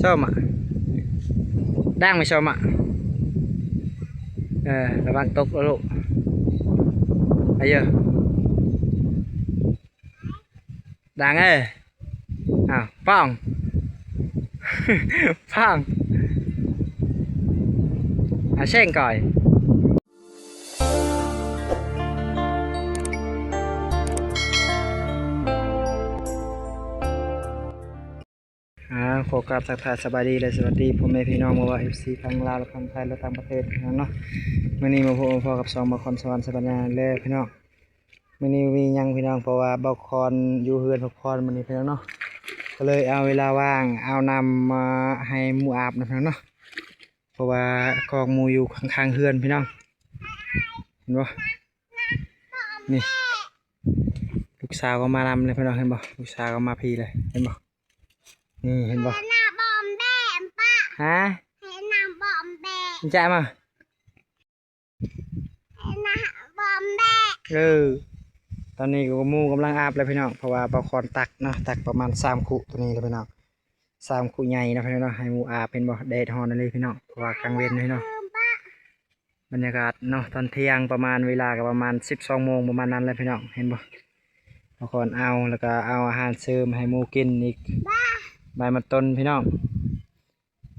ส้มอ่ะด่างไม่ส้มอ่ะระวังตกแล้วลูกไอ้เยอะด่างเอ้ยอ้าวป้องป้องเช่งก่อยโฟกัสทักทายสบายดีเลยสวัสดีพ่อแม่พี่น้องมาว่า FC ทั้งลาวและทั้งไทยและต่างประเทศเนาะมื้อนี้มาพบกับ2บาคอนสวรรค์สปัญญาเลยพี่น้องมื้อนี้มียังพี่น้องเพราะว่าบาคอนอยู่เฮือนพักผ่อนมื้อนี้พี่น้องเนาะก็เลยเอาเวลาว่างเอานำมาให้หมูอาบนะพี่น้องเนาะเพราะว่ากองหมูอยู่ข้างๆเฮือนพี่น้องเห็นบ่นี่ลูกสาวก็มานำเลยพี่น้องเห็นบ่ลูกสาวก็มาพี่เลยเห็นบ่นี่เห็นบ่ฮะจ่ายมาตอนนี้ก็มูกำลังอาบเลยพี่น้องเพราะว่าปลาคอนตักเนาะตักประมาณ3 คุตัวนี้เลยพี่น้อง3 คุใหญ่นะพี่น้องให้มูอาบเป็นบ่แดดฮอนเลยพี่น้องเพราะว่ากลางเว้นพี่น้องบรรยากาศเนาะตอนเที่ยงประมาณเวลาก็ประมาณ12 โมงประมาณนั้นเลยพี่น้องเห็นบ่ปลาคอนเอาแล้วก็เอาอาหารเสริมให้มูกินอีกใบมะต้นพี่น้อง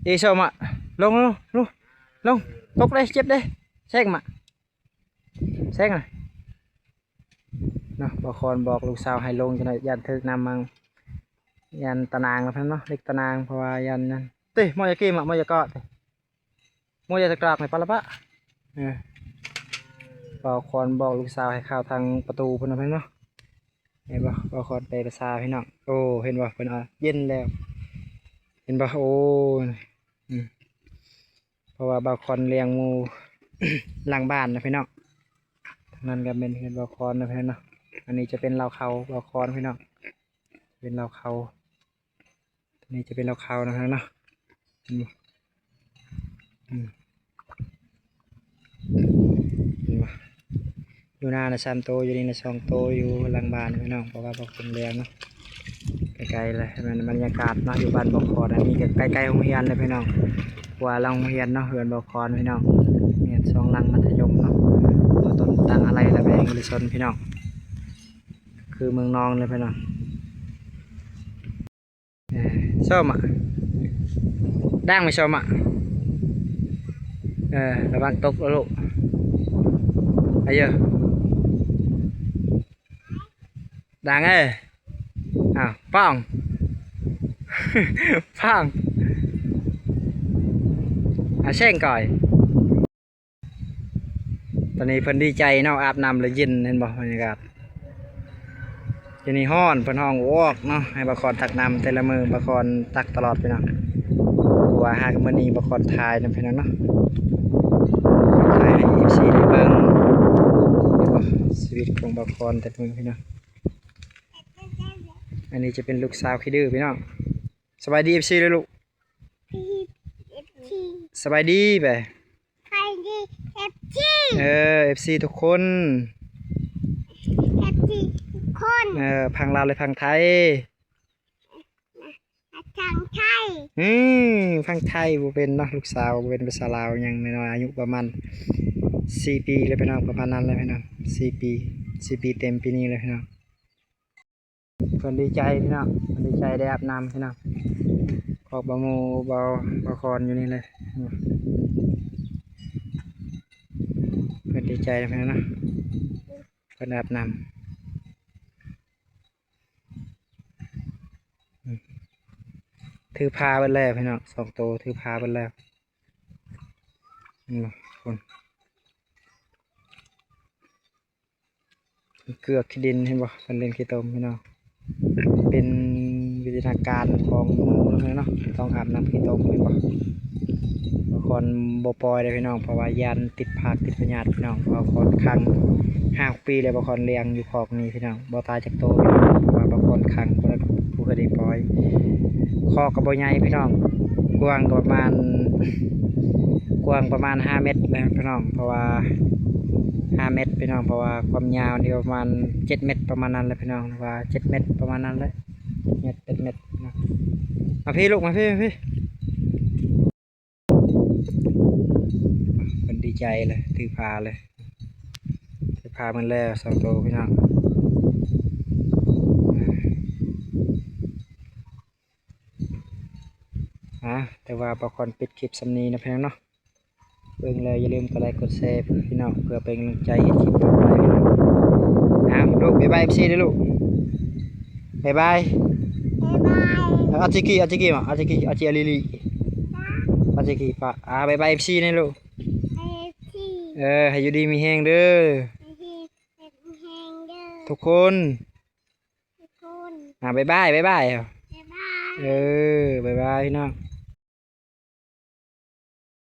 อีชมอ่ะลงตกเลยเจ็บเลยแซงมาแซงหน่อยเนาะบางคนบอกลูกสาวให้ลงจะหน่อยยันถึกนำมังยันตะนางแล้วเพื่อนเนาะเล็กตะนางเพราะว่ายันนั่นตีมอยากีมมอยากอดมอยาตะกราบให้ปะละปะบางคนบอกลูกสาวให้เข้าทางประตูเพื่อนเพื่อนเนาะเห็นบ่บางคนไปภาษาพี่น้องโอ้เห็นบ่เพื่อนเย็นแล้วเห็นบ่โอ้เพราะว่าบางคนเลี้ยงงูหลังบ้านนะพี่น้องนั่นก็เป็นบางคนนะพี่น้องอันนี้จะเป็นเราเขาบางคนพี่น้องเป็นเราเขาอันนี้จะเป็นเราเขานะพี่น้องเนาะอยู่หน้าใน3 โตอยู่นี่ใน2 โตอยู่หลังบ้านพี่น้องเพราะว่าบางคนเลี้ยงเนาะไกลๆเลยมันบรรยากาศเนาะอยู่บ้านบางคนอันนี้ก็ใกล้ๆโรงเรียนเลยพี่น้องว่าโรงเรียนเนาะเฮือนบางคนพี่น้องเรียน2 หลังมัธยมเนาะต้นตั้งอะไรระแบงลิซนพี่น้องคือเมืองนองเลยพี่น้องส้มอ่ะด่างไม่ส้มอ่ะระวังตกแล้วลูกไอ้เยอะด่างเอ้ยอ้าวป้องป้องเช่งก่อยตอนนี้เพิ่นดีใจเนาะอาบน้ำเลยเย็นเห็นบ่บรรยากาศทีนี้ห้อนเพิ่นห้องโอ้เนาะให้บาคอนตักน้ำแต่ละมือบาคอนตักตลอดไปเนาะเพราะว่าหากมื้อนี้บาคอนทายนำพี่น้องเนาะทายให้ FC ได้เบิ่งชีวิตของบาคอนแต่มื้อพี่น้องอันนี้จะเป็นลูกสาวขี้ดื้อพี่น้องสบายดี FC เลยลูกสบายดีไปFC ทุกคนพังลาวเลยพังไทยพังไทยบ่เป็นเนาะลูกสาวบ่เป็นภาษาลาวยังน้อยอายุประมาณ4 ปีเลยพี่น้องประมาณนั้นเลยพี่น้อง4 ปีเต็มปีนี้เลยพี่น้องเพิ่นดีใจพี่น้องเพิ่นดีใจได้อาบน้ำพี่น้องขอบบะโมบาคอนอยู่นี่เลยเพิ่นดีใจพี่น้องเนาะเพิ่นอาบน้ำถือพาไปแล้วพี่น้อง2 โตถือพาไปแล้วคนเกลือขี้ดินเห็นบ่เป็นเล่นขี้ตมพี่น้องเป็นวิทยาการของหมูแล้วเนาะต้องอาบน้ำขี้ตมเห็นบ่บางคนบ่ปล่อยเลยพี่น้องเพราะว่ายันติดผักติดพยาธิพี่น้องบางคนคัง5 ปีเลยบางคนเลี้ยงอยู่คอกนี้พี่น้องบ่ตายจากโตเพราะว่าบางคนคังผู้เคยได้ปล่อยคอกกระบอกใหญ่พี่น้องกว้างประมาณ5 เมตรเลยพี่น้องเพราะว่า5 เมตรพี่น้องเพราะว่าความยาวนี่ประมาณ7 เมตรประมาณนั้นเลยพี่น้องว่า7 เมตรประมาณนั้นเลย เม็ดเป็นเม็ดนะมาพี่ลูกมาพี่มันดีใจเลยถือพาเลยถือพามันแล้วสองตัวพี่น้องแต่ว่าปลาคอนปิดคลิปสำนีนะพี่น้องเนาะเบิ่งเลยอย่าลืมกดไลค์กดแชร์พี่น้องเพื่อเป็นกำลังใจให้คลิปต่อไปพี่น้องลูกบ๊ายบายพี่ด้วยลูกบ๊ายบายอาจิกี้มาอาจิอาลิลีอาจิกี้ปะบ๊ายบายพี่นี่ลูกให้อยู่ดีมีแห้งเด้อทุกคนบ๊ายบายบ๊ายบายพี่น้อง